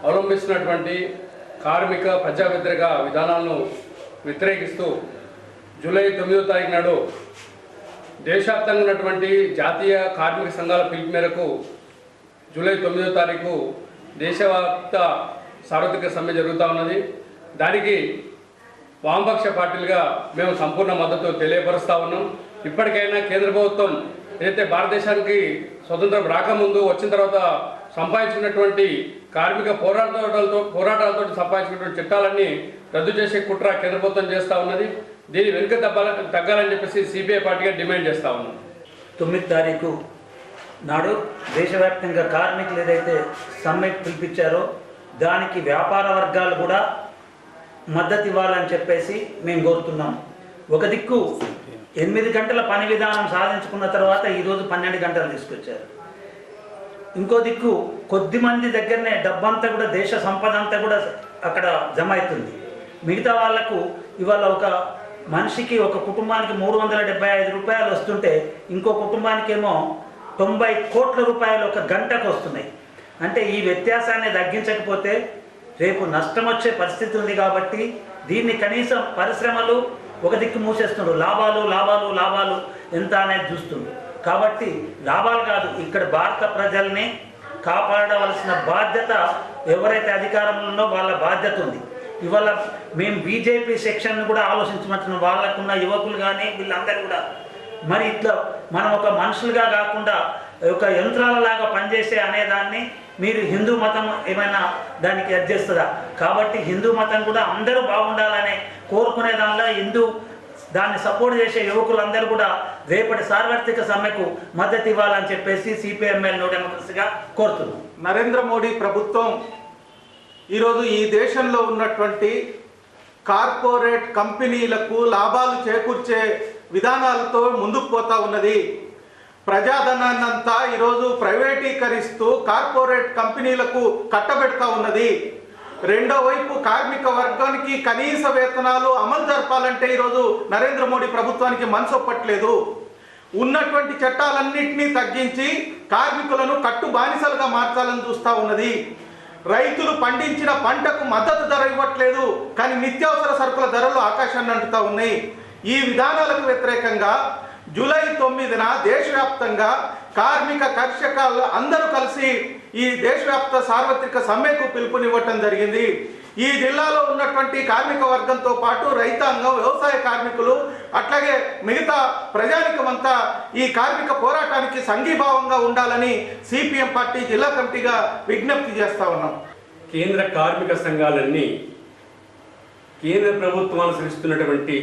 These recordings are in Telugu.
అవలంబిస్తున్నటువంటి కార్మిక ప్రజా వ్యతిరేక విధానాలను వ్యతిరేకిస్తూ జూలై 9వ తారీఖు నాడు దేశవ్యాప్తంగా ఉన్నటువంటి జాతీయ కార్మిక సంఘాల పిలుపు మేరకు జూలై 9వ తారీఖు దేశవ్యాప్త సార్వత్రిక సమ్మె జరుగుతూ ఉన్నది. దానికి వామపక్ష పార్టీలుగా మేము సంపూర్ణ మద్దతు తెలియపరుస్తూ ఉన్నాం. ఇప్పటికైనా కేంద్ర ప్రభుత్వం ఏదైతే భారతదేశానికి స్వతంత్రం రాకముందు వచ్చిన తర్వాత సంపాదించుకున్నటువంటి కార్మిక పోరాటాలతో సంపాదించుకున్నటువంటి చట్టాలన్నీ రద్దు చేసే కుట్ర కేంద్ర ప్రభుత్వం చేస్తూ ఉన్నది. దీని వెనుక తగ్గాలని చెప్పేసి సిపిఐ పార్టీగా డిమాండ్ చేస్తూ ఉన్నాం. 9వ తారీఖు నాడు దేశవ్యాప్తంగా కార్మికులు ఏదైతే సమ్మెకు పిలిపించారో దానికి వ్యాపార వర్గాలు కూడా మద్దతు ఇవ్వాలని చెప్పేసి మేము కోరుతున్నాం. ఒక దిక్కు 8 గంటల పని విధానం సాధించుకున్న తర్వాత ఈరోజు 12 గంటలు తీసుకొచ్చారు. ఇంకో దిక్కు కొద్ది మంది దగ్గరనే డబ్బంతా కూడా దేశ సంపద అంతా కూడా అక్కడ జమ అవుతుంది. మిగతా వాళ్లకు ఇవాళ ఒక మనిషికి ఒక కుటుంబానికి 375 రూపాయలు వస్తుంటే ఇంకో కుటుంబానికి ఏమో 90 కోట్ల రూపాయలు ఒక గంటకు వస్తున్నాయి. అంటే ఈ వ్యత్యాసాన్ని తగ్గించకపోతే రేపు నష్టం వచ్చే పరిస్థితి ఉంది. కాబట్టి దీన్ని కనీసం పరిశ్రమలు ఒక దిక్కు మూసేస్తున్నారు. లాభాలు లాభాలు లాభాలు ఎంత అనేది చూస్తున్నారు. కాబట్టి లాభాలు కాదు, ఇక్కడ భారత ప్రజల్ని కాపాడవలసిన బాధ్యత ఎవరైతే అధికారంలో ఉన్నో వాళ్ళ బాధ్యత ఉంది. ఇవాళ మేము బీజేపీ సెక్షన్ను కూడా ఆలోచించమంటున్నాం. వాళ్ళకున్న యువకులు కానీ వీళ్ళందరూ కూడా మరి ఇట్లా మనం ఒక మనుషులుగా కాకుండా ఒక యంత్రాలలాగా పనిచేసే అనేదాన్ని మీరు హిందూ మతం ఏమైనా దానికి అడ్జేస్తుందా? కాబట్టి హిందూ మతం కూడా అందరూ బాగుండాలని కోరుకునే దానిలో దాన్ని సపోర్ట్ చేసే యువకులందరూ కూడా రేపటి సార్వత్రిక సమ్మెకు మద్దతు ఇవ్వాలని చెప్పేసి సిపిఎంఎల్ నో డెమోక్రసీగా కోరుతున్నాం. నరేంద్ర మోడీ ప్రభుత్వం ఈరోజు ఈ దేశంలో ఉన్నటువంటి కార్పొరేట్ కంపెనీలకు లాభాలు చేకూర్చే విధానాలతో ముందుకు పోతా ఉన్నది. ప్రజాధనాన్నంతా ఈరోజు ప్రైవేటీకరిస్తూ కార్పొరేట్ కంపెనీలకు కట్టబెడతా ఉన్నది. రెండో వైపు కార్మిక వర్గానికి కనీస వేతనాలు అమలు జరపాలంటే ఈరోజు నరేంద్ర మోడీ ప్రభుత్వానికి మనసొప్పట్లేదు. ఉన్నటువంటి చట్టాలన్నింటినీ తగ్గించి కార్మికులను కట్టు బానిసలుగా మార్చాలని చూస్తూ ఉన్నది. రైతులు పండించిన పంటకు మద్దతు ధర ఇవ్వట్లేదు, కానీ నిత్యావసర సరుకుల ధరలు ఆకాశాన్ని అంటుతా ఉన్నాయి. ఈ విధానాలకు వ్యతిరేకంగా జూలై 9న దేశవ్యాప్తంగా కార్మిక కర్షకాలు అందరూ కలిసి ఈ దేశవ్యాప్త సార్వత్రిక సమ్మెకు పిలుపునివ్వటం జరిగింది. ఈ జిల్లాలో ఉన్నటువంటి కార్మిక వర్గంతో పాటు రైతాంగం, వ్యవసాయ కార్మికులు, అట్లాగే మిగతా ప్రజానికమంతా ఈ కార్మిక పోరాటానికి సంఘీభావంగా ఉండాలని సిపిఎం పార్టీ జిల్లా కమిటీగా విజ్ఞప్తి చేస్తా ఉన్నాం. కేంద్ర కార్మిక సంఘాలన్నీ కేంద్ర ప్రభుత్వం అనుసరిస్తున్నటువంటి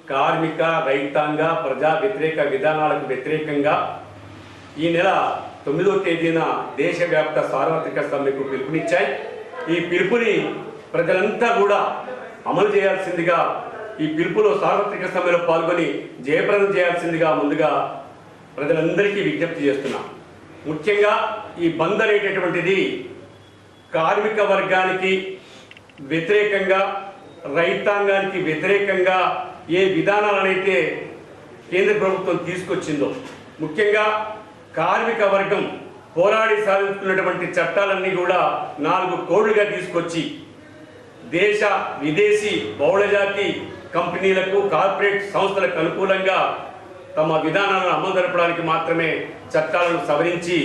కార్మిక, రైతాంగ, ప్రజా వ్యతిరేక విధానాలకు వ్యతిరేకంగా ఈ నెల 9వ తేదీన దేశవ్యాప్త సార్వత్రిక సమ్మెకు పిలుపునిచ్చాయి. ఈ పిలుపుని ప్రజలంతా కూడా అమలు చేయాల్సిందిగా, ఈ పిలుపులో సార్వత్రిక సమ్మెలో పాల్గొని జయప్రదం చేయాల్సిందిగా ముందుగా ప్రజలందరికీ విజ్ఞప్తి చేస్తున్నాం. ముఖ్యంగా ఈ బంద్ అనేటటువంటిది కార్మిక వర్గానికి వ్యతిరేకంగా, రైతాంగానికి వ్యతిరేకంగా ఏ విధానాలనైతే కేంద్ర ప్రభుత్వం తీసుకొచ్చిందో, ముఖ్యంగా కార్మిక వర్గం పోరాడి సాధించుకున్నటువంటి చట్టాలన్నీ కూడా 4 కోడ్లుగా తీసుకొచ్చి దేశ విదేశీ బహుళజాతి కంపెనీలకు, కార్పొరేట్ సంస్థలకు అనుకూలంగా తమ విధానాలను అమలు జరపడానికి మాత్రమే చట్టాలను సవరించి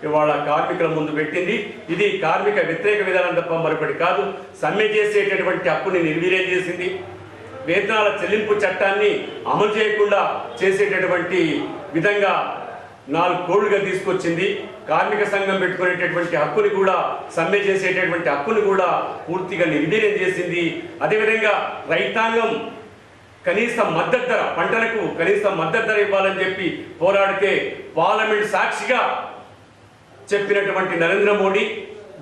ఇవాళ కార్మికుల ముందు పెట్టింది. ఇది కార్మిక వ్యతిరేక విధానం తప్ప మరొకటి కాదు. సమ్మె చేసేటటువంటి హక్కుని నిర్వీర్యం చేసింది. వేతనాల చెల్లింపు చట్టాన్ని అమలు చేయకుండా చేసేటటువంటి విధంగా 4 కోడ్లుగా తీసుకొచ్చింది. కార్మిక సంఘం పెట్టుకునేటటువంటి హక్కుని కూడా, సమ్మె చేసేటటువంటి హక్కుని కూడా పూర్తిగా నిర్వీర్యం చేసింది. అదేవిధంగా రైతాంగం కనీస మద్దతు ధర, పంటలకు కనీస మద్దతు ధర ఇవ్వాలని చెప్పి పోరాడితే పార్లమెంట్ సాక్షిగా చెప్పినటువంటి నరేంద్ర మోడీ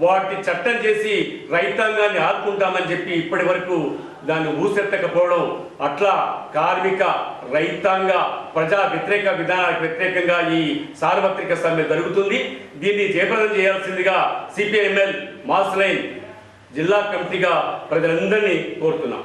వాటి చట్టం చేసి రైతాంగాన్ని ఆదుకుంటామని చెప్పి ఇప్పటి వరకు దాన్ని ఊసెత్తకపోవడం, అట్లా కార్మిక, రైతాంగ, ప్రజా వ్యతిరేక విధానాలకు వ్యతిరేకంగా ఈ సార్వత్రిక సమ్మె జరుగుతుంది. దీన్ని జయప్రదం చేయాల్సిందిగా సిపిఐఎంఎల్ మాస్ లైన్ జిల్లా కమిటీగా ప్రజలందరినీ కోరుతున్నాం.